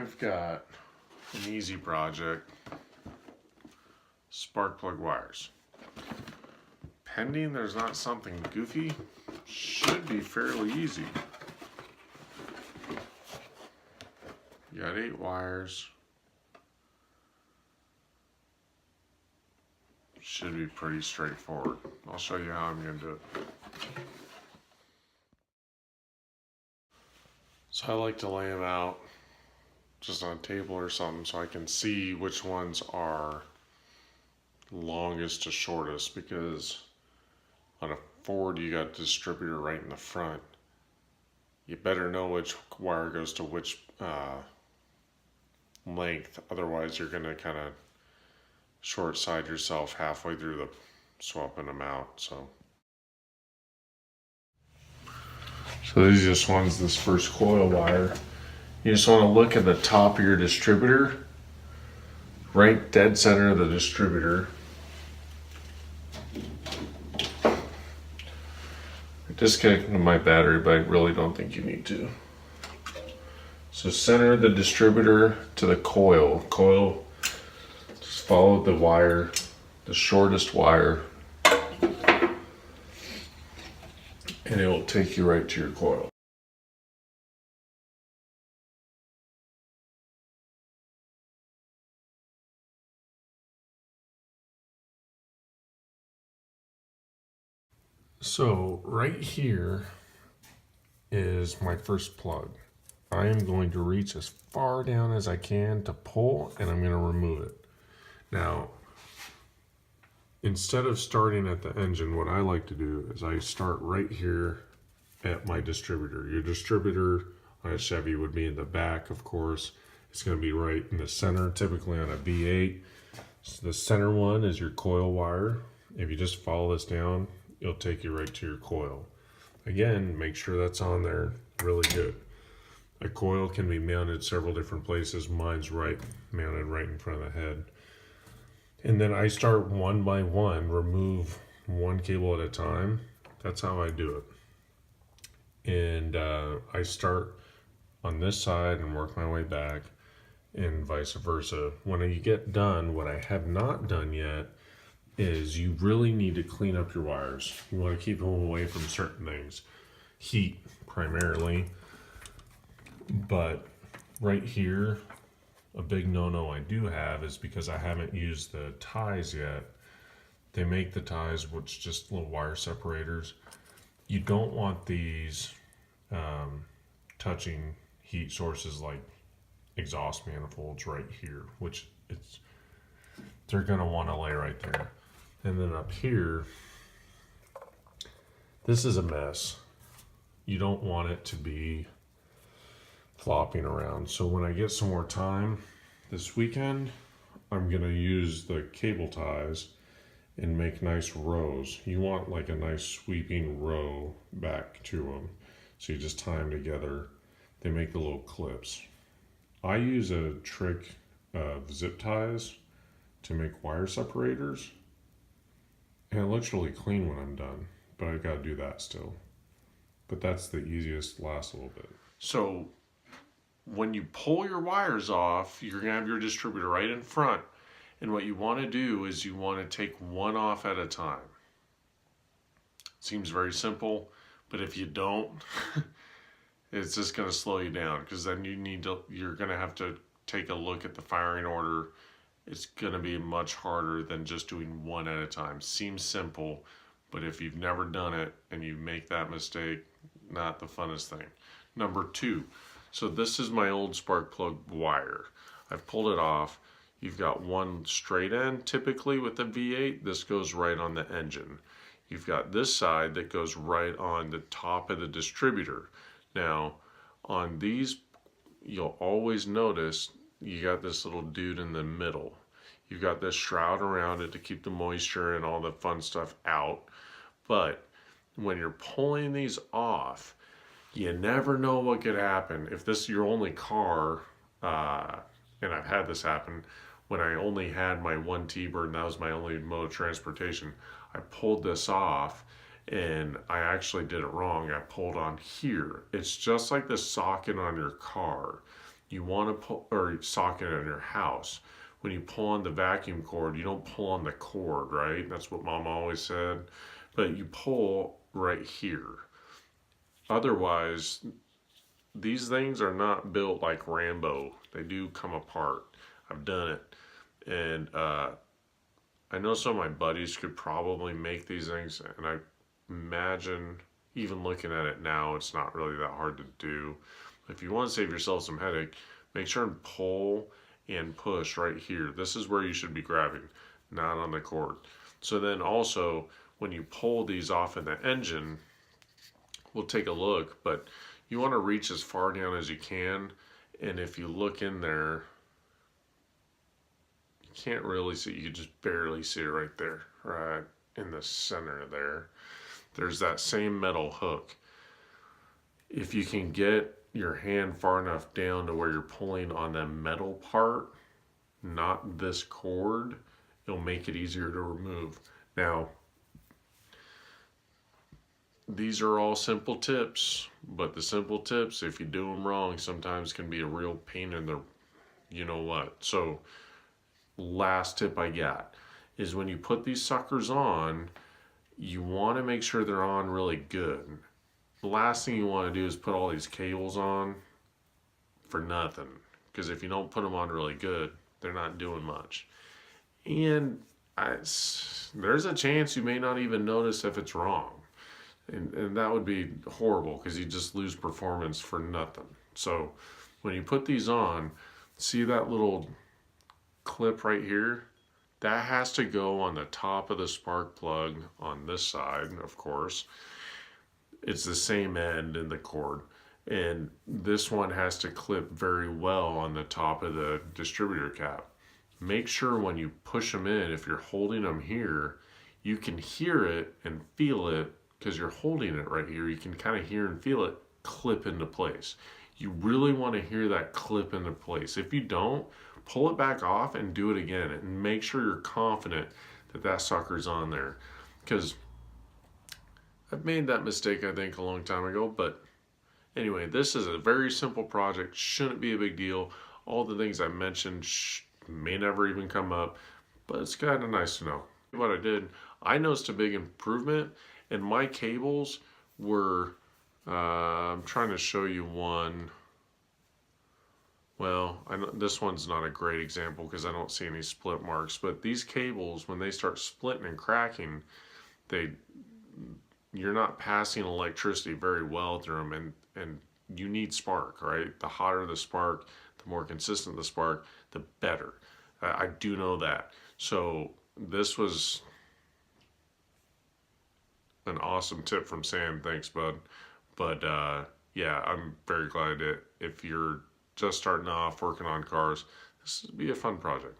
I've got an easy project, spark plug wires. Pending there's not something goofy, should be fairly easy. You got 8 wires. Should be pretty straightforward. I'll show you how I'm going to do it. So I like to lay them out just on a table or something so I can see which ones are longest to shortest, because on a Ford you got distributor right in the front. You better know which wire goes to which length, otherwise you're going to kind of short side yourself halfway through the swapping them out. So these are just ones, this first coil wire. You just want to look at the top of your distributor, right dead center of the distributor. Disconnecting my battery, but I really don't think you need to. So center the distributor to the coil. Just follow the wire, the shortest wire, and it will take you right to your coil. So right here is my first plug. I am going to reach as far down as I can to pull, and I'm going to remove it. Now, instead of starting at the engine, what I like to do is I start right here at my distributor. Your distributor on a Chevy would be in the back, of course. It's going to be right in the center, typically on a V8. So the center one is your coil wire. If you just follow this down, it'll take you right to your coil. Again, make sure that's on there really good. A coil can be mounted several different places. Mine's mounted right in front of the head. And then I start one by one, remove one cable at a time. That's how I do it. And I start on this side and work my way back, and vice versa. When you get done, what I have not done yet is you really need to clean up your wires. You want to keep them away from certain things. Heat, primarily. But right here, a big no-no I do have is because I haven't used the ties yet. They make the ties, which just little wire separators. You don't want these touching heat sources like exhaust manifolds right here, which they're gonna want to lay right there. And then up here, this is a mess. You don't want it to be flopping around. So when I get some more time this weekend, I'm gonna use the cable ties and make nice rows. You want like a nice sweeping row back to them. So you just tie them together. They make the little clips. I use a trick of zip ties to make wire separators. And it looks really clean when I'm done, but I've got to do that still. But that's the easiest, lasts a little bit. So when you pull your wires off, you're gonna have your distributor right in front. And what you want to do is you want to take one off at a time. Seems very simple, but if you don't, it's just going to slow you down, because then you're going to have to take a look at the firing order. It's going to be much harder than just doing one at a time. Seems simple, but if you've never done it and you make that mistake, not the funnest thing. Number 2, so this is my old spark plug wire. I've pulled it off. You've got one straight end typically with the V8. This goes right on the engine. You've got this side that goes right on the top of the distributor. Now, on these, you'll always notice you got this little dude in the middle. You've got this shroud around it to keep the moisture and all the fun stuff out. But when you're pulling these off, you never know what could happen. If this is your only car, and I've had this happen, when I only had my one T-Bird and that was my only mode of transportation, I pulled this off and I actually did it wrong. I pulled on here. It's just like the socket on your car. you want to pull, or socket in your house. When you pull on the vacuum cord, you don't pull on the cord, right? That's what Mom always said. But you pull right here. Otherwise, these things are not built like Rambo. They do come apart. I've done it. And I know some of my buddies could probably make these things, and I imagine, even looking at it now, it's not really that hard to do. If you want to save yourself some headache, make sure and pull and push right here. This is where you should be grabbing, not on the cord. So then also, when you pull these off in the engine, we'll take a look, but you want to reach as far down as you can. And if you look in there, you can't really see, you can just barely see it right there, right in the center there. There's that same metal hook. If you can get your hand far enough down to where you're pulling on the metal part, not this cord, it'll make it easier to remove. Now, these are all simple tips, but the simple tips, if you do them wrong, sometimes can be a real pain in the you know what. So last tip I got is when you put these suckers on, you want to make sure they're on really good. The last thing you want to do is put all these cables on for nothing, because if you don't put them on really good, they're not doing much. And there's a chance you may not even notice if it's wrong. And that would be horrible, because you just lose performance for nothing. So when you put these on, see that little clip right here? That has to go on the top of the spark plug on this side, of course. It's the same end in the cord. And this one has to clip very well on the top of the distributor cap. Make sure when you push them in, if you're holding them here, you can hear it and feel it, because you're holding it right here. You can kind of hear and feel it clip into place. You really want to hear that clip into place. If you don't, pull it back off and do it again, and make sure you're confident that that sucker's on there. Because I've made that mistake, I think, a long time ago. But anyway, this is a very simple project. Shouldn't be a big deal. All the things I mentioned may never even come up, but it's kind of nice to know. What I did, I noticed a big improvement, and my cables were, I'm trying to show you one. Well, I know this one's not a great example because I don't see any split marks, but these cables, when they start splitting and cracking, you're not passing electricity very well through them, and you need spark, right? The hotter the spark, the more consistent the spark, the better. I do know that. So this was an awesome tip from Sam. Thanks, bud. But yeah, I'm very glad that if you're just starting off working on cars, this would be a fun project.